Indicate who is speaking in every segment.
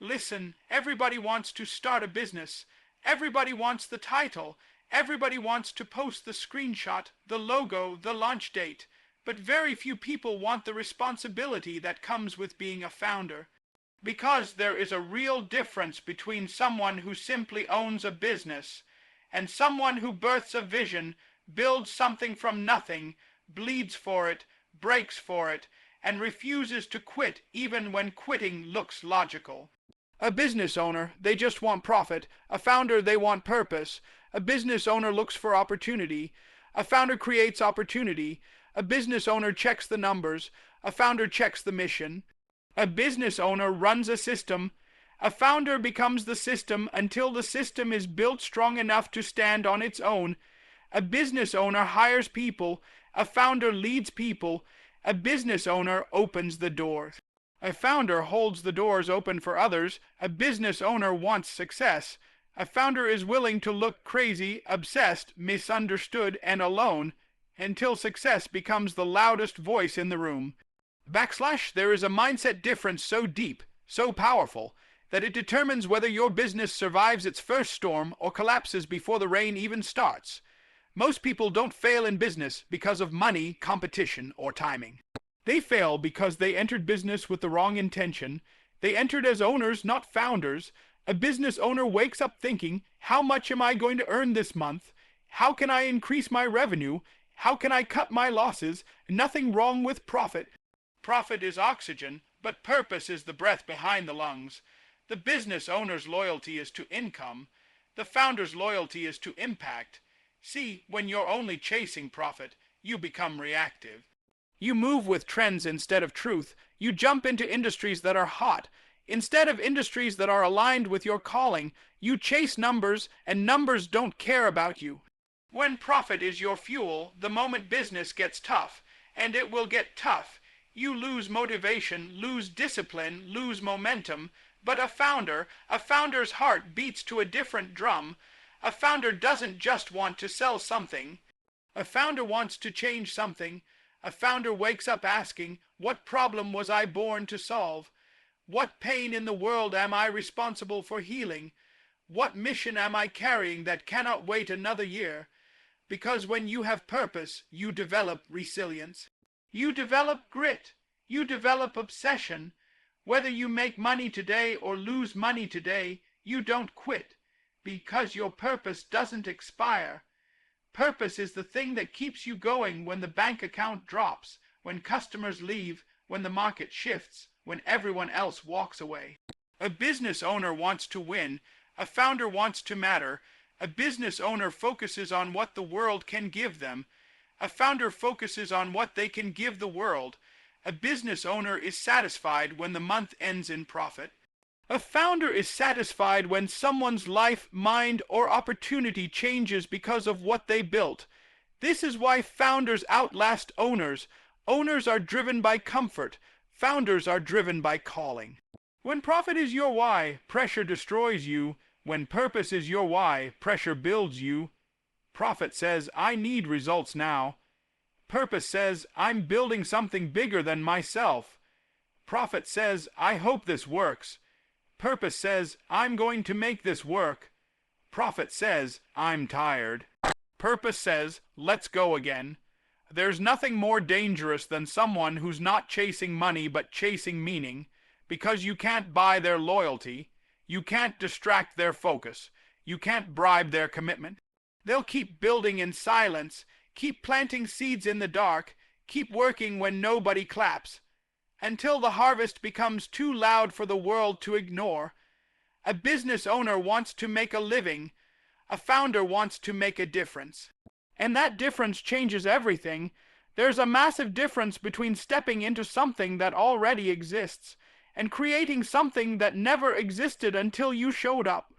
Speaker 1: Listen, everybody wants to start a business. Everybody wants the title. Everybody wants to post the screenshot, the logo, the launch date. But very few people want the responsibility that comes with being a founder. Because there is a real difference between someone who simply owns a business and someone who births a vision, builds something from nothing, bleeds for it, breaks for it, and refuses to quit even when quitting looks logical. A business owner, they just want profit. A founder, they want purpose. A business owner looks for opportunity. A founder creates opportunity. A business owner checks the numbers. A founder checks the mission. A business owner runs a system. A founder becomes the system until the system is built strong enough to stand on its own. A business owner hires people. A founder leads people. A business owner opens the doors. A founder holds the doors open for others. A business owner wants success. A founder is willing to look crazy, obsessed, misunderstood, and alone until success becomes the loudest voice in the room. There is a mindset difference so deep, so powerful, that it determines whether your business survives its first storm or collapses before the rain even starts. Most people don't fail in business because of money, competition, or timing. They fail because they entered business with the wrong intention. They entered as owners, not founders. A business owner wakes up thinking, how much am I going to earn this month? How can I increase my revenue? How can I cut my losses? Nothing wrong with profit. Profit is oxygen, but purpose is the breath behind the lungs. The business owner's loyalty is to income. The founder's loyalty is to impact. See, when you're only chasing profit, you become reactive. You move with trends instead of truth. You jump into industries that are hot. Instead of industries that are aligned with your calling, you chase numbers, and numbers don't care about you. When profit is your fuel, the moment business gets tough, and it will get tough, you lose motivation, lose discipline, lose momentum. But a founder's heart beats to a different drum. A founder doesn't just want to sell something. A founder wants to change something. A founder wakes up asking, what problem was I born to solve? What pain in the world am I responsible for healing? What mission am I carrying that cannot wait another year? Because when you have purpose, you develop resilience. You develop grit. You develop obsession. Whether you make money today or lose money today, you don't quit, because your purpose doesn't expire. Purpose is the thing that keeps you going when the bank account drops, when customers leave, when the market shifts, when everyone else walks away. A business owner wants to win. A founder wants to matter. A business owner focuses on what the world can give them. A founder focuses on what they can give the world. A business owner is satisfied when the month ends in profit. A founder is satisfied when someone's life, mind, or opportunity changes because of what they built. This is why founders outlast owners. Owners are driven by comfort. Founders are driven by calling. When profit is your why, pressure destroys you. When purpose is your why, pressure builds you. Profit says, I need results now. Purpose says, I'm building something bigger than myself. Profit says, I hope this works. Purpose says, I'm going to make this work. Profit says, I'm tired. Purpose says, let's go again. There's nothing more dangerous than someone who's not chasing money but chasing meaning, because you can't buy their loyalty. You can't distract their focus. You can't bribe their commitment. They'll keep building in silence, keep planting seeds in the dark, keep working when nobody claps, until the harvest becomes too loud for the world to ignore. A business owner wants to make a living. A founder wants to make a difference. And that difference changes everything. There's a massive difference between stepping into something that already exists and creating something that never existed until you showed up.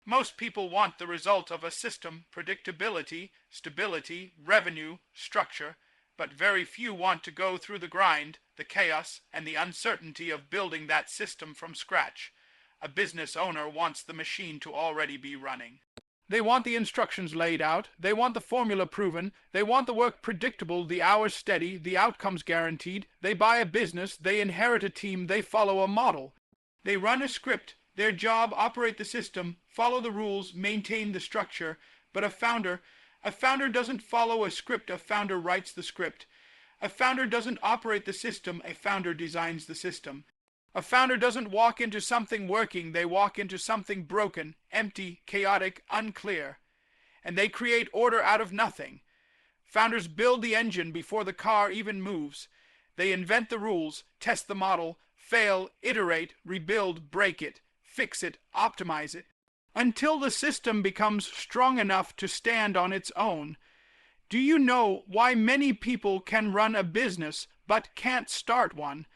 Speaker 1: Most people want the result of a system, predictability, stability, revenue, structure, but very few want to go through the grind, the chaos, and the uncertainty of building that system from scratch. A business owner wants the machine to already be running. They want the instructions laid out, they want the formula proven, they want the work predictable, the hours steady, the outcomes guaranteed. They buy a business, they inherit a team, they follow a model. They run a script, Their job, operate the system, follow the rules, maintain the structure. But a founder doesn't follow a script, a founder writes the script. A founder doesn't operate the system, a founder designs the system. A founder doesn't walk into something working, they walk into something broken, empty, chaotic, unclear. And they create order out of nothing. Founders build the engine before the car even moves. They invent the rules, test the model, fail, iterate, rebuild, break it, fix it, optimize it, until the system becomes strong enough to stand on its own. Do you know why many people can run a business but can't start one?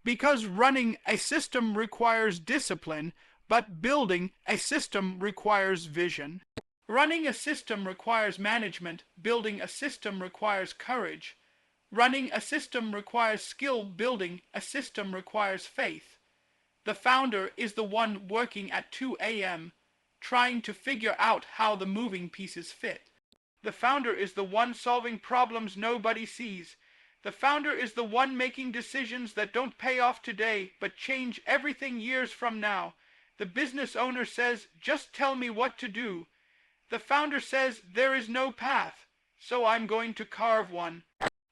Speaker 1: Because running a system requires discipline, but building a system requires vision. Running a system requires management, building a system requires courage. Running a system requires skill, building a system requires faith. The founder is the one working at 2 a.m., trying to figure out how the moving pieces fit. The founder is the one solving problems nobody sees. The founder is the one making decisions that don't pay off today, but change everything years from now. The business owner says, just tell me what to do. The founder says, there is no path, so I'm going to carve one.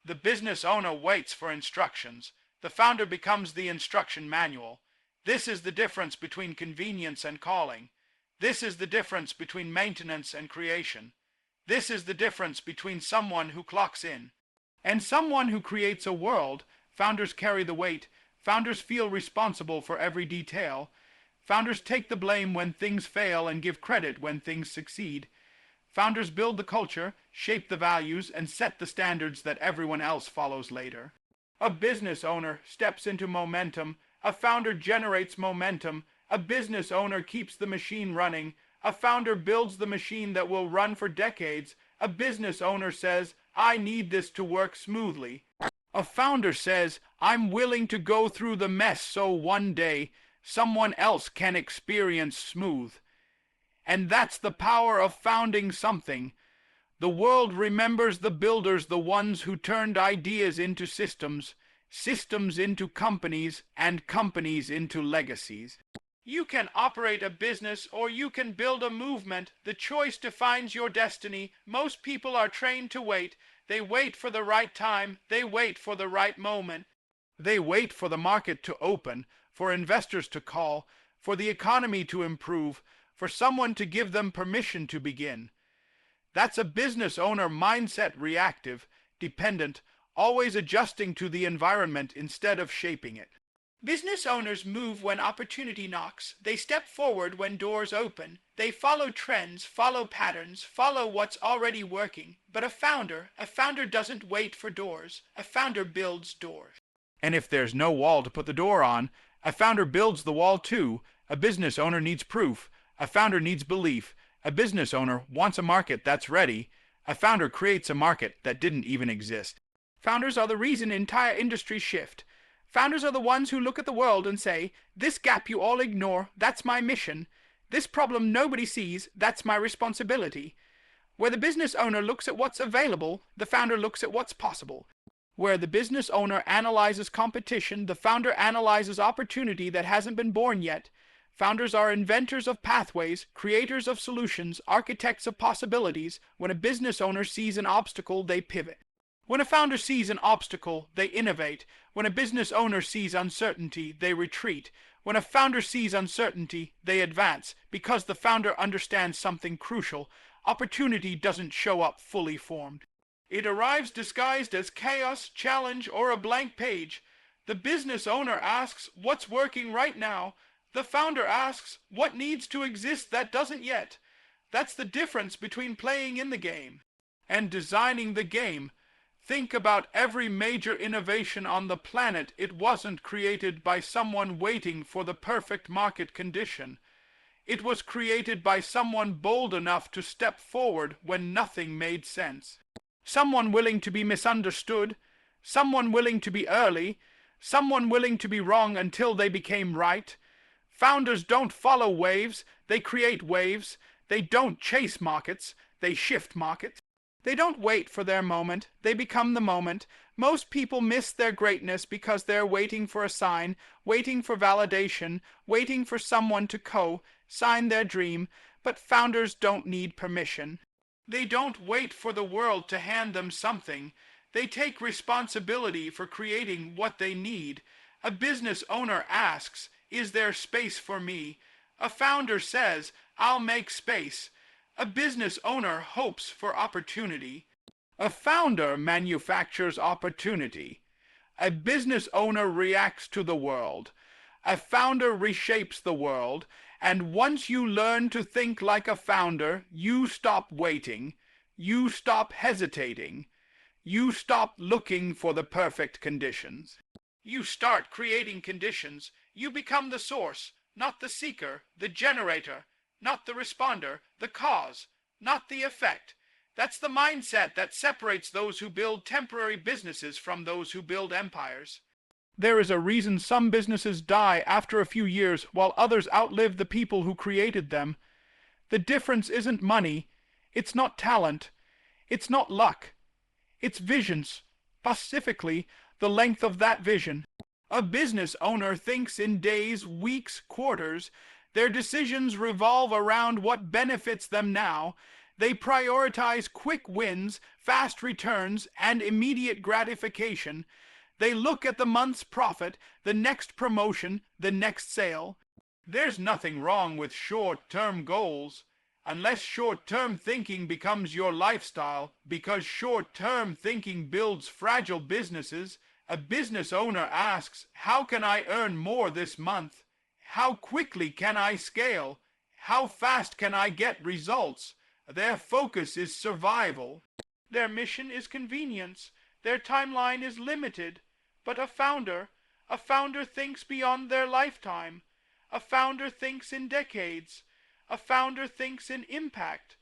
Speaker 1: The business owner waits for instructions. The founder becomes the instruction manual. This is the difference between convenience and calling. This is the difference between maintenance and creation. This is the difference between someone who clocks in and someone who creates a world. Founders carry the weight. Founders feel responsible for every detail. Founders take the blame when things fail and give credit when things succeed. Founders build the culture, shape the values, and set the standards that everyone else follows later. A business owner steps into momentum. A founder generates momentum. A business owner keeps the machine running. A founder builds the machine that will run for decades. A business owner says, I need this to work smoothly. A founder says, I'm willing to go through the mess so one day someone else can experience smooth. And that's the power of founding something. The world remembers the builders, the ones who turned ideas into systems, systems into companies, and companies into legacies. You can operate a business or you can build a movement. The choice defines your destiny. Most people are trained to wait. They wait for the right time. They wait for the right moment. They wait for the market to open, for investors to call, for the economy to improve, for someone to give them permission to begin. That's a business owner mindset, reactive, dependent, always adjusting to the environment instead of shaping it. Business owners move when opportunity knocks. They step forward when doors open. They follow trends, follow patterns, follow what's already working. But a founder doesn't wait for doors. A founder builds doors. And if there's no wall to put the door on, a founder builds the wall too. A business owner needs proof. A founder needs belief. A business owner wants a market that's ready. A founder creates a market that didn't even exist. Founders are the reason entire industries shift. Founders are the ones who look at the world and say, this gap you all ignore, that's my mission. This problem nobody sees, that's my responsibility. Where the business owner looks at what's available, the founder looks at what's possible. Where the business owner analyzes competition, the founder analyzes opportunity that hasn't been born yet. Founders are inventors of pathways, creators of solutions, architects of possibilities. When a business owner sees an obstacle, they pivot. When a founder sees an obstacle, they innovate. When a business owner sees uncertainty, they retreat. When a founder sees uncertainty, they advance, because the founder understands something crucial. Opportunity doesn't show up fully formed. It arrives disguised as chaos, challenge, or a blank page. The business owner asks, what's working right now? The founder asks, what needs to exist that doesn't yet? That's the difference between playing in the game and designing the game. Think about every major innovation on the planet. It wasn't created by someone waiting for the perfect market condition. It was created by someone bold enough to step forward when nothing made sense. Someone willing to be misunderstood, someone willing to be early, someone willing to be wrong until they became right. Founders don't follow waves, they create waves. They don't chase markets, they shift markets. They don't wait for their moment, they become the moment. Most people miss their greatness because they're waiting for a sign, waiting for validation, waiting for someone to co-sign their dream, but founders don't need permission. They don't wait for the world to hand them something. They take responsibility for creating what they need. A business owner asks, "Is there space for me?" A founder says, "I'll make space." A business owner hopes for opportunity. A founder manufactures opportunity. A business owner reacts to the world. A founder reshapes the world. And once you learn to think like a founder, you stop waiting. You stop hesitating. You stop looking for the perfect conditions. You start creating conditions. You become the source, not the seeker, the generator, not the responder, the cause, not the effect. That's the mindset that separates those who build temporary businesses from those who build empires. There is a reason some businesses die after a few years while others outlive the people who created them. The difference isn't money, it's not talent, it's not luck, it's visions, specifically the length of that vision. A business owner thinks in days, weeks, quarters. Their decisions revolve around what benefits them now. They prioritize quick wins, fast returns, and immediate gratification. They look at the month's profit, the next promotion, the next sale. There's nothing wrong with short-term goals, unless short-term thinking becomes your lifestyle, because short-term thinking builds fragile businesses. A business owner asks, "How can I earn more this month? How quickly can I scale? How fast can I get results?" Their focus is survival. Their mission is convenience. Their timeline is limited. But a founder thinks beyond their lifetime. A founder thinks in decades. A founder thinks in impact.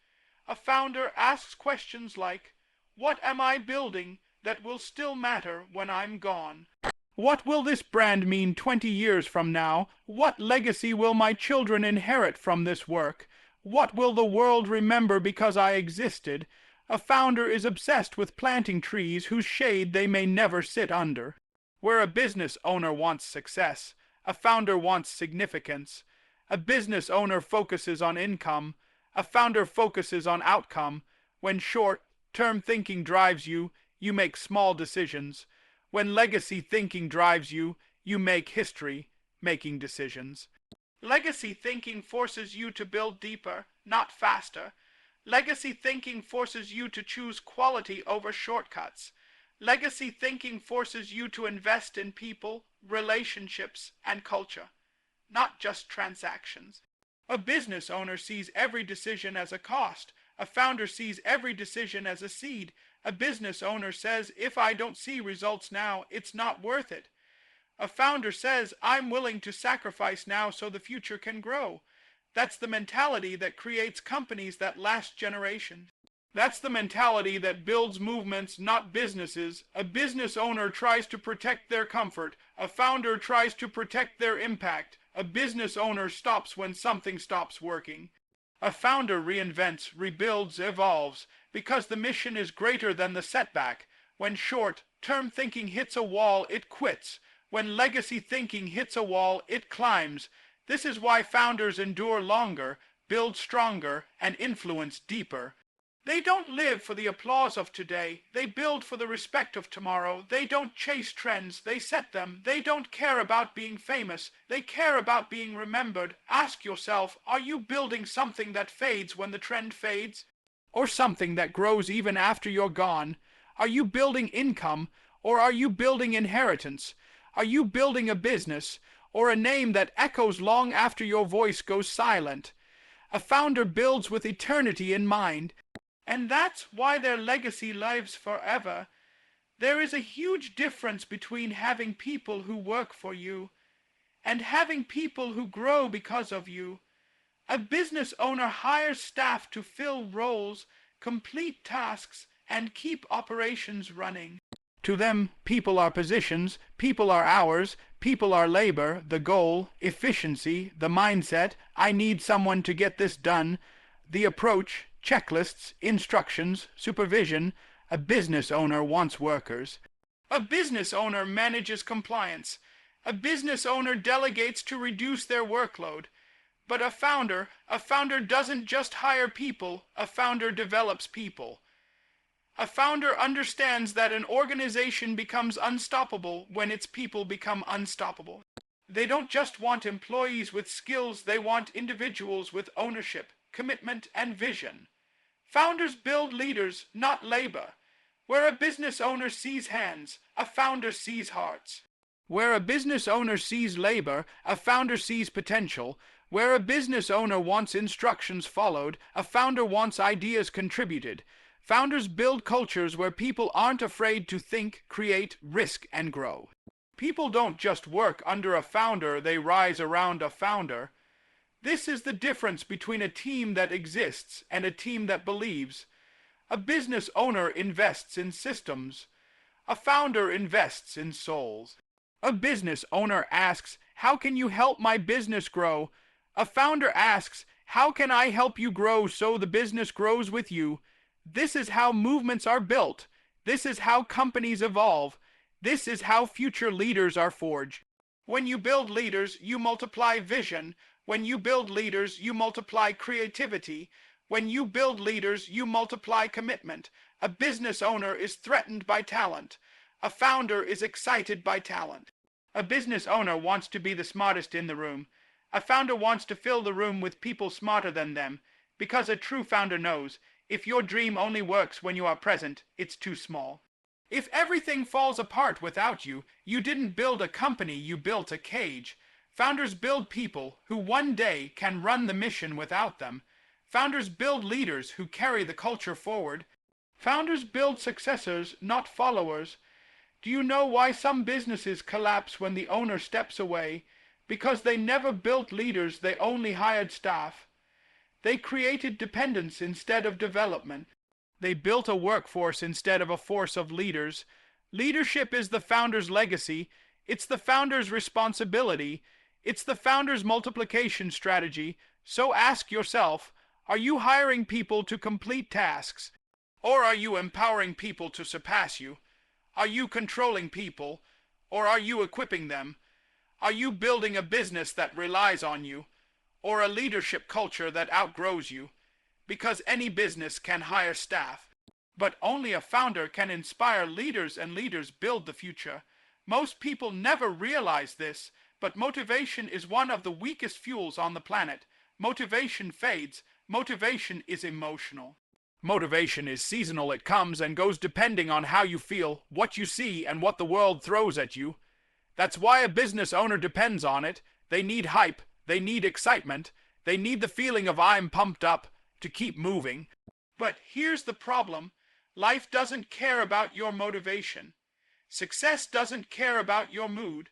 Speaker 1: A founder asks questions like, "What am I building that will still matter when I'm gone? What will this brand mean 20 years from now? What legacy will my children inherit from this work? What will the world remember because I existed?" A founder is obsessed with planting trees whose shade they may never sit under. Where a business owner wants success, a founder wants significance. A business owner focuses on income. A founder focuses on outcome. When short-term thinking drives you, you make small decisions. When legacy thinking drives you, you make history-making decisions. Legacy thinking forces you to build deeper, not faster. Legacy thinking forces you to choose quality over shortcuts. Legacy thinking forces you to invest in people, relationships, and culture, not just transactions. A business owner sees every decision as a cost. A founder sees every decision as a seed. A business owner says, "If I don't see results now, it's not worth it." A founder says, "I'm willing to sacrifice now so the future can grow." That's the mentality that creates companies that last generations. That's the mentality that builds movements, not businesses. A business owner tries to protect their comfort. A founder tries to protect their impact. A business owner stops when something stops working. A founder reinvents, rebuilds, evolves, because the mission is greater than the setback. When short-term thinking hits a wall, it quits. When legacy thinking hits a wall, it climbs. This is why founders endure longer, build stronger, and influence deeper. They don't live for the applause of today. They build for the respect of tomorrow. They don't chase trends. They set them. They don't care about being famous. They care about being remembered. Ask yourself, are you building something that fades when the trend fades? Or something that grows even after you're gone? Are you building income, or are you building inheritance? Are you building a business, or a name that echoes long after your voice goes silent? A founder builds with eternity in mind. And that's why their legacy lives forever. There is a huge difference between having people who work for you and having people who grow because of you. A business owner hires staff to fill roles, complete tasks, and keep operations running. To them, people are positions, people are hours, people are labor, the goal, efficiency, the mindset, "I need someone to get this done," the approach, checklists, instructions, supervision. A business owner wants workers. A business owner manages compliance. A business owner delegates to reduce their workload. But a founder doesn't just hire people, a founder develops people. A founder understands that an organization becomes unstoppable when its people become unstoppable. They don't just want employees with skills, they want individuals with ownership, commitment, and vision. Founders build leaders, not labor. Where a business owner sees hands, a founder sees hearts. Where a business owner sees labor, a founder sees potential. Where a business owner wants instructions followed, a founder wants ideas contributed. Founders build cultures where people aren't afraid to think, create, risk, and grow. People don't just work under a founder, they rise around a founder. This is the difference between a team that exists and a team that believes. A business owner invests in systems. A founder invests in souls. A business owner asks, "How can you help my business grow?" A founder asks, "How can I help you grow so the business grows with you?" This is how movements are built. This is how companies evolve. This is how future leaders are forged. When you build leaders, you multiply vision. When you build leaders, you multiply creativity. When you build leaders, you multiply commitment. A business owner is threatened by talent. A founder is excited by talent. A business owner wants to be the smartest in the room. A founder wants to fill the room with people smarter than them, because a true founder knows, if your dream only works when you are present, it's too small. If everything falls apart without you, you didn't build a company, you built a cage. Founders build people who one day can run the mission without them. Founders build leaders who carry the culture forward. Founders build successors, not followers. Do you know why some businesses collapse when the owner steps away? Because they never built leaders, they only hired staff. They created dependence instead of development. They built a workforce instead of a force of leaders. Leadership is the founder's legacy. It's the founder's responsibility. It's the founder's multiplication strategy. So ask yourself, are you hiring people to complete tasks? Or are you empowering people to surpass you? Are you controlling people? Or are you equipping them? Are you building a business that relies on you? Or a leadership culture that outgrows you? Because any business can hire staff. But only a founder can inspire leaders, and leaders build the future. Most people never realize this, but motivation is one of the weakest fuels on the planet. Motivation fades. Motivation is emotional. Motivation is seasonal. It comes and goes depending on how you feel, what you see, and what the world throws at you. That's why a business owner depends on it. They need hype. They need excitement. They need the feeling of "I'm pumped up" to keep moving. But here's the problem. Life doesn't care about your motivation. Success doesn't care about your mood.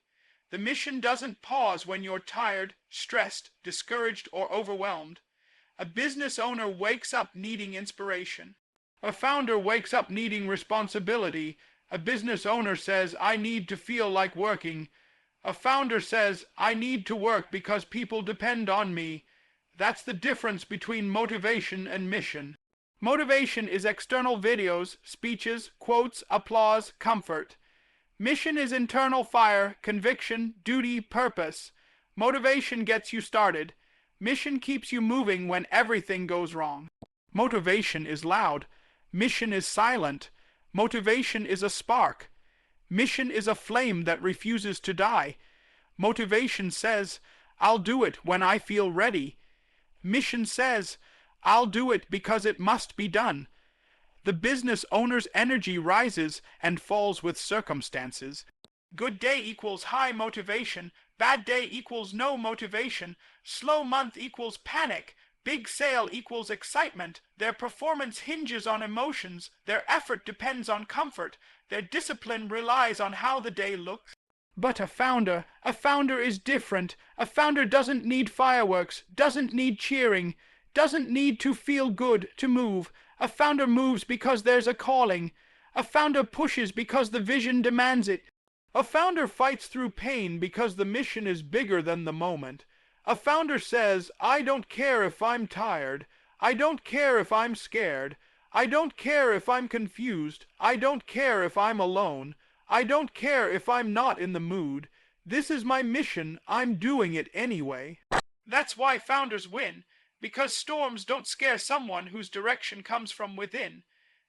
Speaker 1: The mission doesn't pause when you're tired, stressed, discouraged, or overwhelmed. A business owner wakes up needing inspiration. A founder wakes up needing responsibility. A business owner says, "I need to feel like working." A founder says, "I need to work because people depend on me." That's the difference between motivation and mission. Motivation is external videos, speeches, quotes, applause, comfort. Mission is internal fire, conviction, duty, purpose. Motivation gets you started. Mission keeps you moving when everything goes wrong. Motivation is loud. Mission is silent. Motivation is a spark. Mission is a flame that refuses to die. Motivation says, "I'll do it when I feel ready." Mission says, "I'll do it because it must be done." The business owner's energy rises and falls with circumstances. Good day equals high motivation. Bad day equals no motivation. Slow month equals panic. Big sale equals excitement. Their performance hinges on emotions. Their effort depends on comfort. Their discipline relies on how the day looks. But a founder is different. A founder doesn't need fireworks, doesn't need cheering, doesn't need to feel good to move. A founder moves because there's a calling. A founder pushes because the vision demands it. A founder fights through pain because the mission is bigger than the moment. A founder says, "I don't care if I'm tired. I don't care if I'm scared. I don't care if I'm confused. I don't care if I'm alone. I don't care if I'm not in the mood. This is my mission. I'm doing it anyway. That's why founders win, because storms don't scare someone whose direction comes from within,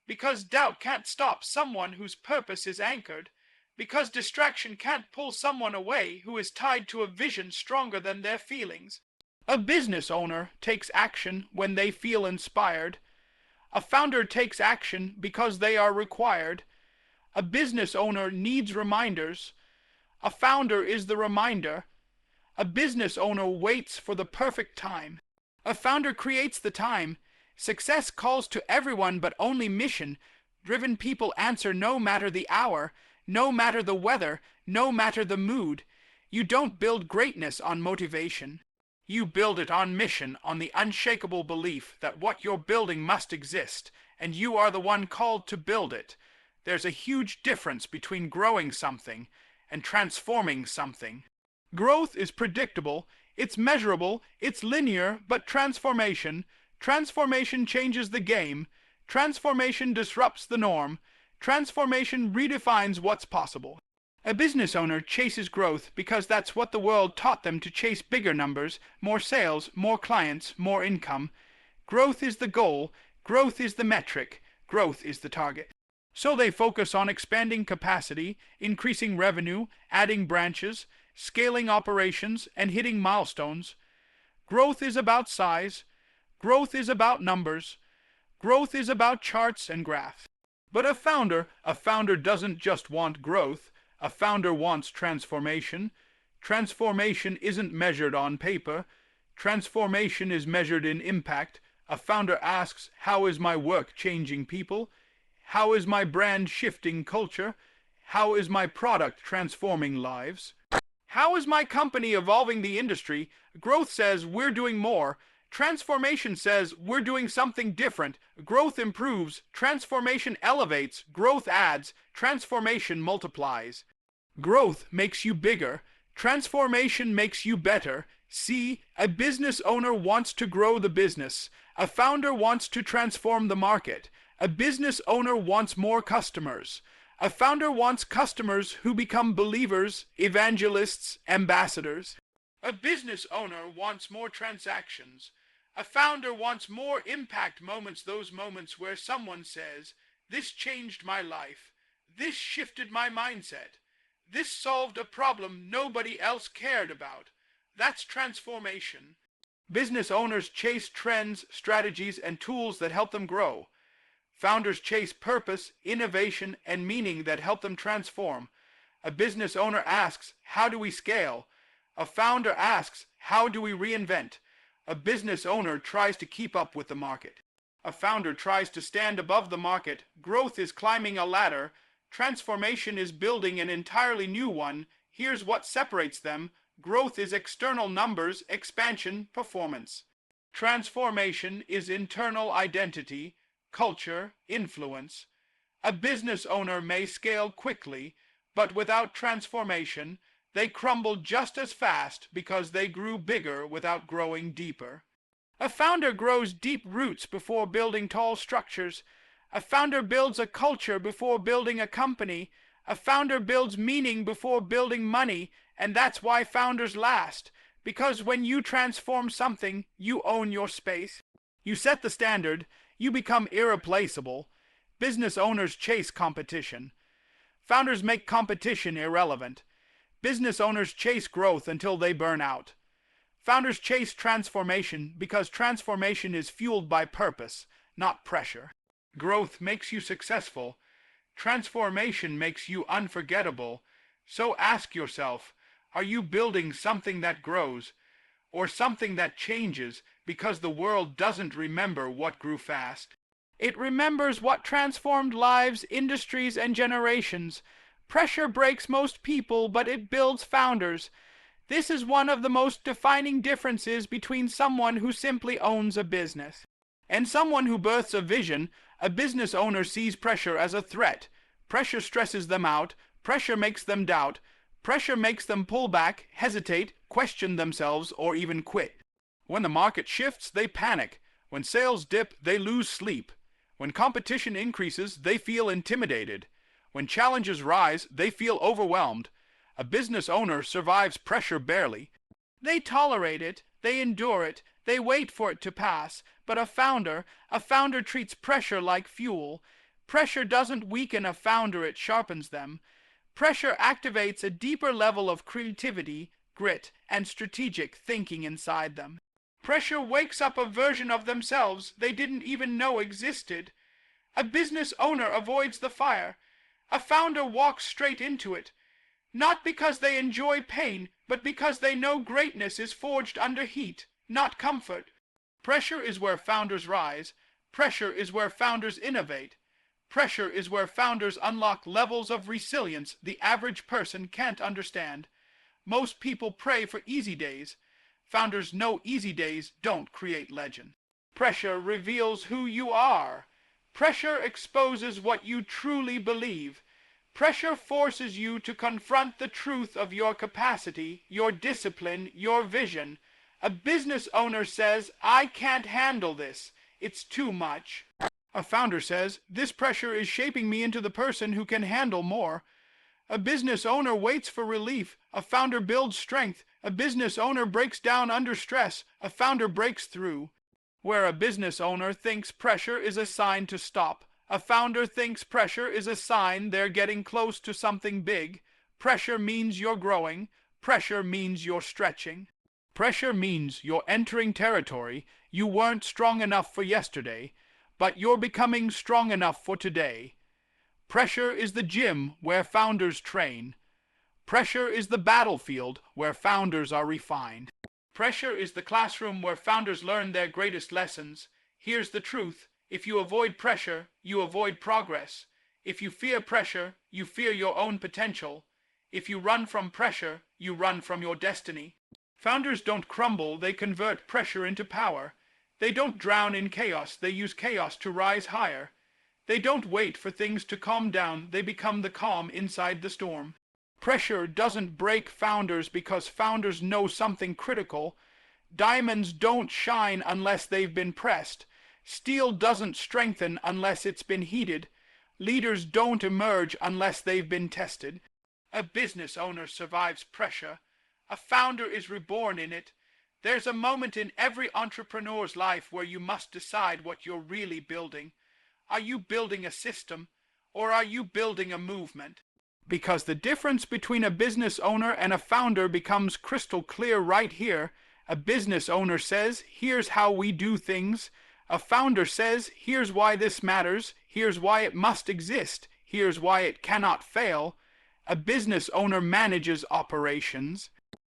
Speaker 1: because doubt can't stop someone whose purpose is anchored, because distraction can't pull someone away who is tied to a vision stronger than their feelings. A business owner takes action when they feel inspired. A founder takes action because they are required. A business owner needs reminders. A founder is the reminder. A business owner waits for the perfect time. A founder creates the time. Success calls to everyone but only mission-driven people answer no matter the hour, no matter the weather, no matter the mood. You don't build greatness on motivation. You build it on mission, on the unshakable belief that what you're building must exist, and you are the one called to build it. There's a huge difference between growing something and transforming something. Growth is predictable, it's measurable, it's linear, but transformation changes the game. Transformation disrupts the norm. Transformation redefines what's possible. A business owner chases growth because that's what the world taught them to chase: bigger numbers, more sales, more clients, more income. Growth is the goal, growth is the metric, growth is the target. So they focus on expanding capacity, increasing revenue, adding branches, scaling operations, and hitting milestones. Growth is about size. Growth is about numbers. Growth is about charts and graphs. But a founder doesn't just want growth. A founder wants transformation. Transformation isn't measured on paper. Transformation is measured in impact. A founder asks, how is my work changing people? How is my brand shifting culture? How is my product transforming lives? How is my company evolving the industry? Growth says we're doing more. Transformation says we're doing something different. Growth improves. Transformation elevates. Growth adds. Transformation multiplies. Growth makes you bigger. Transformation makes you better. See, a business owner wants to grow the business. A founder wants to transform the market. A business owner wants more customers. A founder wants customers who become believers, evangelists, ambassadors. A business owner wants more transactions. A founder wants more impact moments, those moments where someone says, this changed my life. This shifted my mindset. This solved a problem nobody else cared about. That's transformation. Business owners chase trends, strategies, and tools that help them grow. Founders chase purpose, innovation, and meaning that help them transform. A business owner asks, how do we scale? A founder asks, how do we reinvent? A business owner tries to keep up with the market. A founder tries to stand above the market. Growth is climbing a ladder. Transformation is building an entirely new one. Here's what separates them. Growth is external numbers, expansion, performance. Transformation is internal identity, culture, influence. A business owner may scale quickly, but without transformation, they crumble just as fast because they grew bigger without growing deeper. A founder grows deep roots before building tall structures. A founder builds a culture before building a company. A founder builds meaning before building money, and that's why founders last. Because when you transform something, you own your space. You set the standard. You become irreplaceable. Business owners chase competition. Founders make competition irrelevant. Business owners chase growth until they burn out. Founders chase transformation because transformation is fueled by purpose, not pressure. Growth makes you successful. Transformation makes you unforgettable. So ask yourself, are you building something that grows, or something that changes because the world doesn't remember what grew fast? It remembers what transformed lives, industries, and generations. Pressure breaks most people, but it builds founders. This is one of the most defining differences between someone who simply owns a business and someone who births a vision. A business owner sees pressure as a threat. Pressure stresses them out. Pressure makes them doubt. Pressure makes them pull back, hesitate, question themselves, or even quit. When the market shifts, they panic. When sales dip, they lose sleep. When competition increases, they feel intimidated. When challenges rise, they feel overwhelmed. A business owner survives pressure barely. They tolerate it, they endure it, they wait for it to pass. But a founder treats pressure like fuel. Pressure doesn't weaken a founder, it sharpens them. Pressure activates a deeper level of creativity, grit, and strategic thinking inside them. Pressure wakes up a version of themselves they didn't even know existed. A business owner avoids the fire. A founder walks straight into it. Not because they enjoy pain, but because they know greatness is forged under heat, not comfort. Pressure is where founders rise. Pressure is where founders innovate. Pressure is where founders unlock levels of resilience the average person can't understand. Most people pray for easy days. Founders know easy days don't create legend. Pressure reveals who you are. Pressure exposes what you truly believe. Pressure forces you to confront the truth of your capacity, your discipline, your vision. A business owner says, "I can't handle this. It's too much." A founder says, "This pressure is shaping me into the person who can handle more." A business owner waits for relief. A founder builds strength. A business owner breaks down under stress. A founder breaks through. Where a business owner thinks pressure is a sign to stop, a founder thinks pressure is a sign they're getting close to something big. Pressure means you're growing. Pressure means you're stretching. Pressure means you're entering territory you weren't strong enough for yesterday, but you're becoming strong enough for today. Pressure is the gym where founders train. Pressure is the battlefield where founders are refined. Pressure is the classroom where founders learn their greatest lessons. Here's the truth. If you avoid pressure, you avoid progress. If you fear pressure, you fear your own potential. If you run from pressure, you run from your destiny. Founders don't crumble, they convert pressure into power. They don't drown in chaos, they use chaos to rise higher. They don't wait for things to calm down, they become the calm inside the storm. Pressure doesn't break founders because founders know something critical. Diamonds don't shine unless they've been pressed. Steel doesn't strengthen unless it's been heated. Leaders don't emerge unless they've been tested. A business owner survives pressure. A founder is reborn in it. There's a moment in every entrepreneur's life where you must decide what you're really building. Are you building a system, or are you building a movement? Because the difference between a business owner and a founder becomes crystal clear right here. A business owner says, "Here's how we do things." A founder says, "Here's why this matters. Here's why it must exist. Here's why it cannot fail." A business owner manages operations.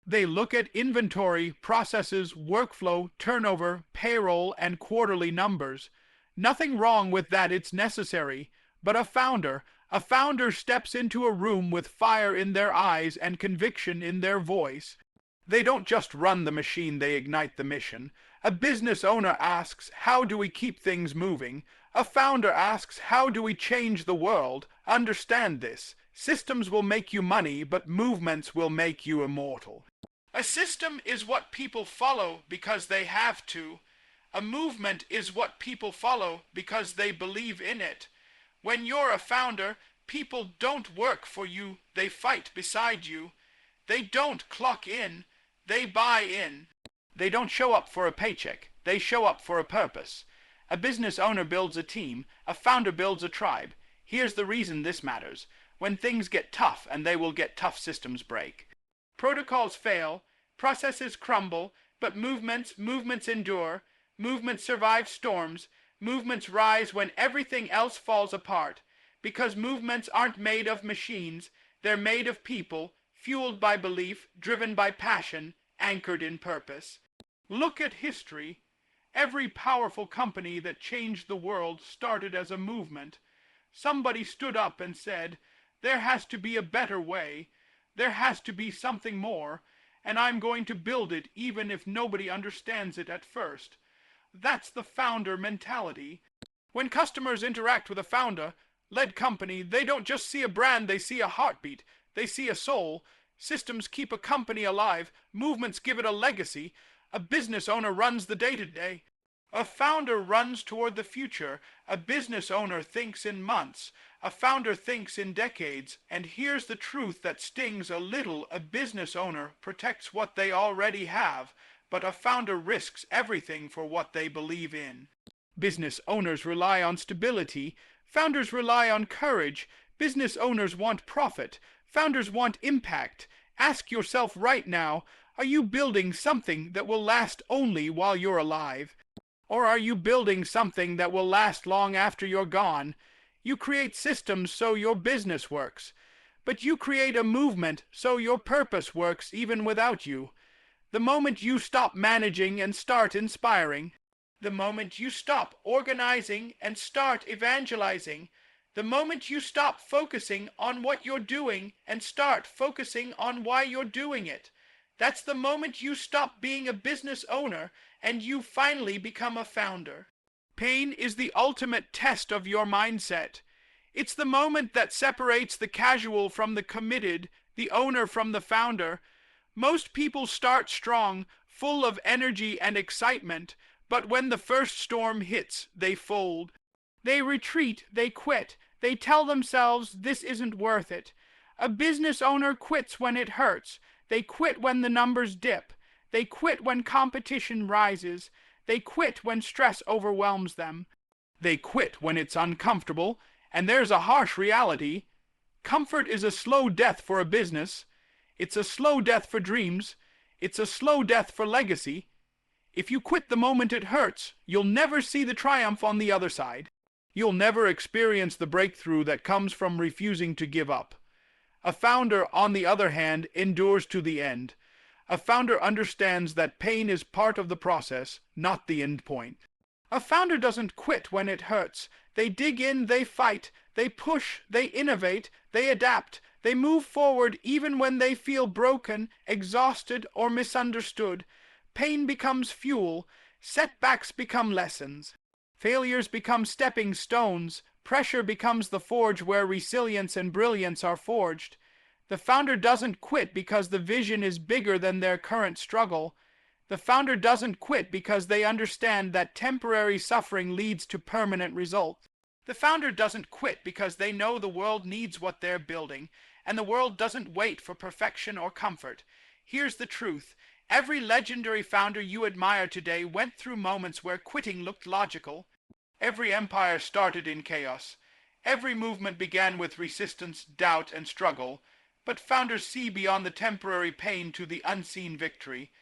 Speaker 1: They look at inventory, processes, workflow, turnover, payroll, and quarterly numbers. Nothing wrong with that, it's necessary. But a founder steps into a room with fire in their eyes and conviction in their voice. They don't just run the machine, they ignite the mission. A business owner asks, "How do we keep things moving?" A founder asks, "How do we change the world?" Understand this. Systems will make you money, but movements will make you immortal. A system is what people follow because they have to. A movement is what people follow because they believe in it. When you're a founder, people don't work for you, they fight beside you. They don't clock in, they buy in. They don't show up for a paycheck, they show up for a purpose. A business owner builds a team, a founder builds a tribe. Here's the reason this matters. When things get tough, and they will get tough, systems break. Protocols fail, processes crumble, but movements endure. Movements survive storms. Movements rise when everything else falls apart. Because movements aren't made of machines, they're made of people, fueled by belief, driven by passion, anchored in purpose. Look at history. Every powerful company that changed the world started as a movement. Somebody stood up and said, "There has to be a better way. There has to be something more, and I'm going to build it even if nobody understands it at first." That's the founder mentality. When customers interact with a founder-led company, they don't just see a brand, they see a heartbeat. They see a soul. Systems keep a company alive. Movements give it a legacy. A business owner runs the day-to-day. A founder runs toward the future. A business owner thinks in months. A founder thinks in decades. And here's the truth that stings a little. A business owner protects what they already have, but a founder risks everything for what they believe in. Business owners rely on stability. Founders rely on courage. Business owners want profit. Founders want impact. Ask yourself right now, are you building something that will last only while you're alive? Or are you building something that will last long after you're gone? You create systems so your business works, but you create a movement so your purpose works even without you. The moment you stop managing and start inspiring, the moment you stop organizing and start evangelizing, the moment you stop focusing on what you're doing and start focusing on why you're doing it, that's the moment you stop being a business owner and you finally become a founder. Pain is the ultimate test of your mindset. It's the moment that separates the casual from the committed, the owner from the founder. Most people start strong, full of energy and excitement, but when the first storm hits, they fold. They retreat, they quit, they tell themselves this isn't worth it. A business owner quits when it hurts. They quit when the numbers dip. They quit when competition rises. They quit when stress overwhelms them. They quit when it's uncomfortable, and there's a harsh reality. Comfort is a slow death for a business. It's a slow death for dreams. It's a slow death for legacy. If you quit the moment it hurts, you'll never see the triumph on the other side. You'll never experience the breakthrough that comes from refusing to give up. A founder, on the other hand, endures to the end. A founder understands that pain is part of the process, not the end point. A founder doesn't quit when it hurts. They dig in, they fight, they push, they innovate, they adapt, they move forward even when they feel broken, exhausted, or misunderstood. Pain becomes fuel. Setbacks become lessons. Failures become stepping stones. Pressure becomes the forge where resilience and brilliance are forged. The founder doesn't quit because the vision is bigger than their current struggle. The founder doesn't quit because they understand that temporary suffering leads to permanent results. The founder doesn't quit because they know the world needs what they're building, and the world doesn't wait for perfection or comfort. Here's the truth. Every legendary founder you admire today went through moments where quitting looked logical. Every empire started in chaos. Every movement began with resistance, doubt, and struggle. But founders see beyond the temporary pain to the unseen victory.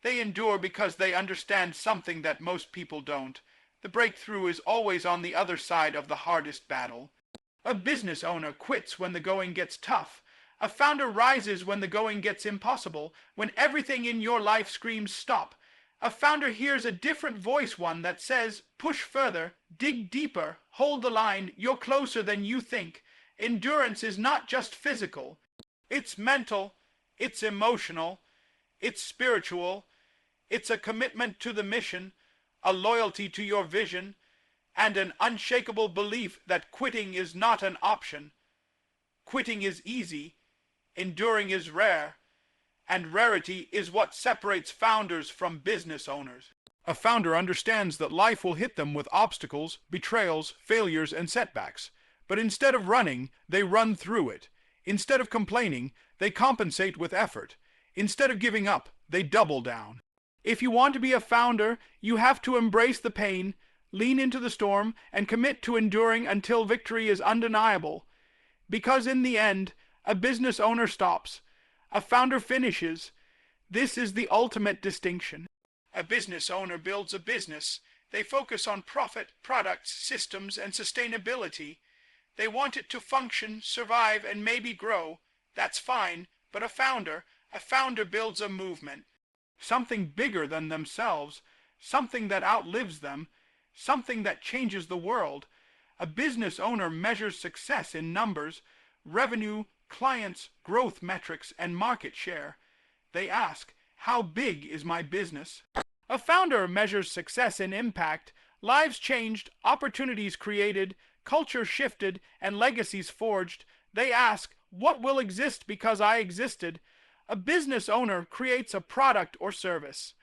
Speaker 1: They endure because they understand something that most people don't. The breakthrough is always on the other side of the hardest battle. A business owner quits when the going gets tough. A founder rises when the going gets impossible, when everything in your life screams stop. A founder hears a different voice, one that says, push further, dig deeper, hold the line, you're closer than you think. Endurance is not just physical. It's mental, it's emotional, it's spiritual, it's a commitment to the mission, a loyalty to your vision, and an unshakable belief that quitting is not an option. Quitting is easy, enduring is rare, and rarity is what separates founders from business owners. A founder understands that life will hit them with obstacles, betrayals, failures, and setbacks. But instead of running, they run through it. Instead of complaining, they compensate with effort. Instead of giving up, they double down. If you want to be a founder, you have to embrace the pain, lean into the storm, and commit to enduring until victory is undeniable. Because in the end, a business owner stops. A founder finishes. This is the ultimate distinction. A business owner builds a business. They focus on profit, products, systems, and sustainability. They want it to function, survive, and maybe grow. That's fine, but a founder builds a movement. Something bigger than themselves, something that outlives them, something that changes the world. A business owner measures success in numbers, revenue, clients, growth metrics, and market share. They ask, how big is my business? A founder measures success in impact, lives changed, opportunities created, culture shifted, and legacies forged. They ask, what will exist because I existed? A business owner creates a product or service.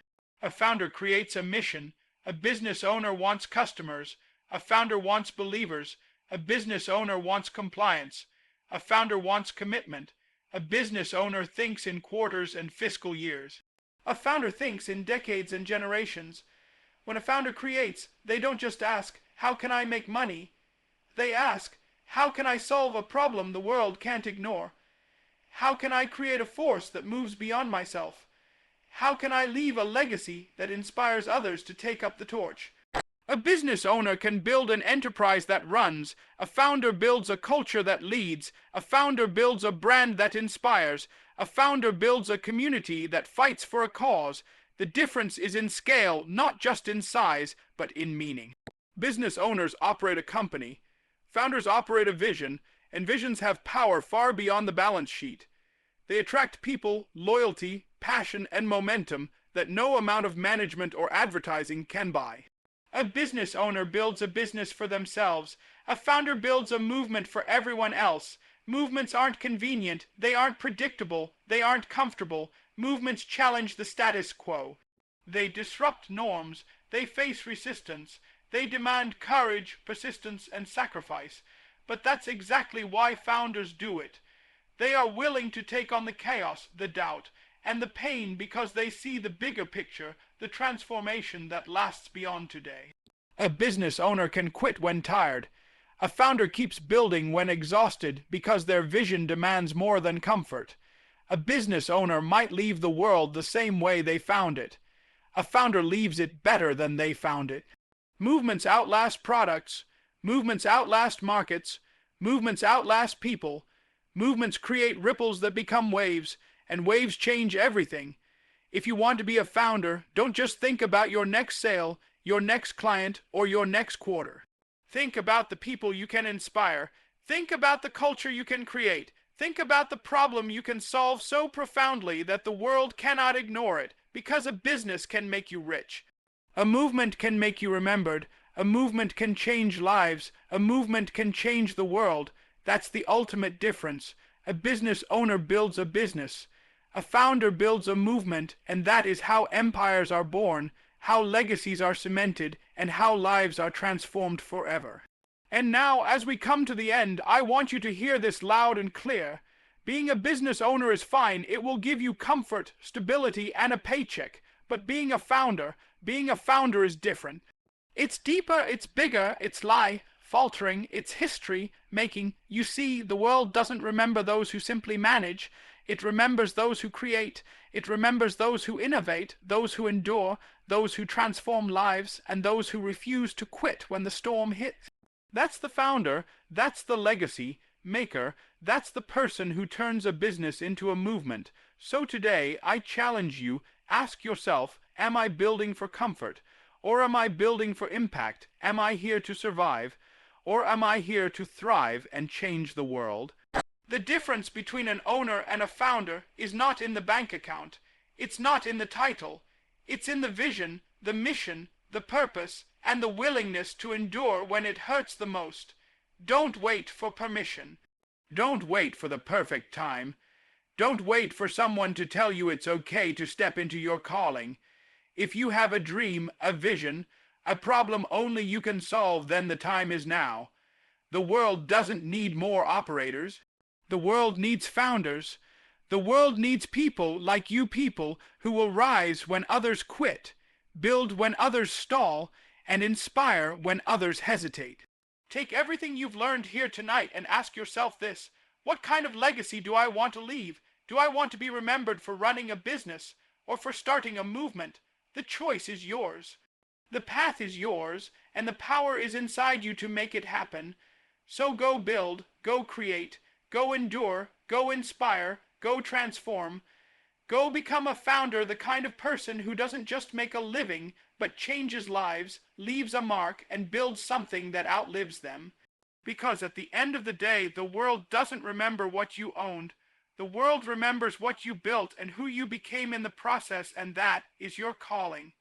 Speaker 1: A founder creates a mission, A business owner wants customers. A founder wants believers. A business owner wants compliance. A founder wants commitment. A business owner thinks in quarters and fiscal years. A founder thinks in decades and generations. When a founder creates, they don't just ask, how can I make money? They ask, how can I solve a problem the world can't ignore? How can I create a force that moves beyond myself? How can I leave a legacy that inspires others to take up the torch? A business owner can build an enterprise that runs. A founder builds a culture that leads. A founder builds a brand that inspires. A founder builds a community that fights for a cause. The difference is in scale, not just in size, but in meaning. Business owners operate a company. Founders operate a vision, and visions have power far beyond the balance sheet. They attract people, loyalty, passion, and momentum that no amount of management or advertising can buy. A business owner builds a business for themselves. A founder builds a movement for everyone else. Movements aren't convenient, they aren't predictable, they aren't comfortable. Movements challenge the status quo. They disrupt norms, they face resistance, they demand courage, persistence, and sacrifice. But that's exactly why founders do it. They are willing to take on the chaos, the doubt, and the pain because they see the bigger picture, the transformation that lasts beyond today. A business owner can quit when tired. A founder keeps building when exhausted because their vision demands more than comfort. A business owner might leave the world the same way they found it. A founder leaves it better than they found it. Movements outlast products. Movements outlast markets. Movements outlast people. Movements create ripples that become waves, and waves change everything. If you want to be a founder, don't just think about your next sale, your next client, or your next quarter. Think about the people you can inspire. Think about the culture you can create. Think about the problem you can solve so profoundly that the world cannot ignore it, because a business can make you rich. A movement can make you remembered. A movement can change lives. A movement can change the world. That's the ultimate difference. A business owner builds a business. A founder builds a movement, and that is how empires are born, how legacies are cemented, and how lives are transformed forever. And now, as we come to the end, I want you to hear this loud and clear. Being a business owner is fine. It will give you comfort, stability, and a paycheck. But being a founder is different. It's deeper, it's bigger, it's faltering, it's history-making. You see, the world doesn't remember those who simply manage. It remembers those who create. It remembers those who innovate, those who endure, those who transform lives, and those who refuse to quit when the storm hits. That's the founder, that's the legacy maker, that's the person who turns a business into a movement. So today, I challenge you, ask yourself, am I building for comfort? Or am I building for impact? Am I here to survive? Or am I here to thrive and change the world? The difference between an owner and a founder is not in the bank account. It's not in the title. It's in the vision, the mission, the purpose, and the willingness to endure when it hurts the most. Don't wait for permission. Don't wait for the perfect time. Don't wait for someone to tell you it's okay to step into your calling. If you have a dream, a vision, a problem only you can solve, then the time is now. The world doesn't need more operators. The world needs founders. The world needs people like you people who will rise when others quit, build when others stall, and inspire when others hesitate. Take everything you've learned here tonight and ask yourself this: what kind of legacy do I want to leave? Do I want to be remembered for running a business or for starting a movement? The choice is yours. The path is yours, and the power is inside you to make it happen. So go build, go create, go endure, go inspire, go transform. Go become a founder, the kind of person who doesn't just make a living, but changes lives, leaves a mark, and builds something that outlives them. Because at the end of the day, the world doesn't remember what you owned. The world remembers what you built and who you became in the process, and that is your calling.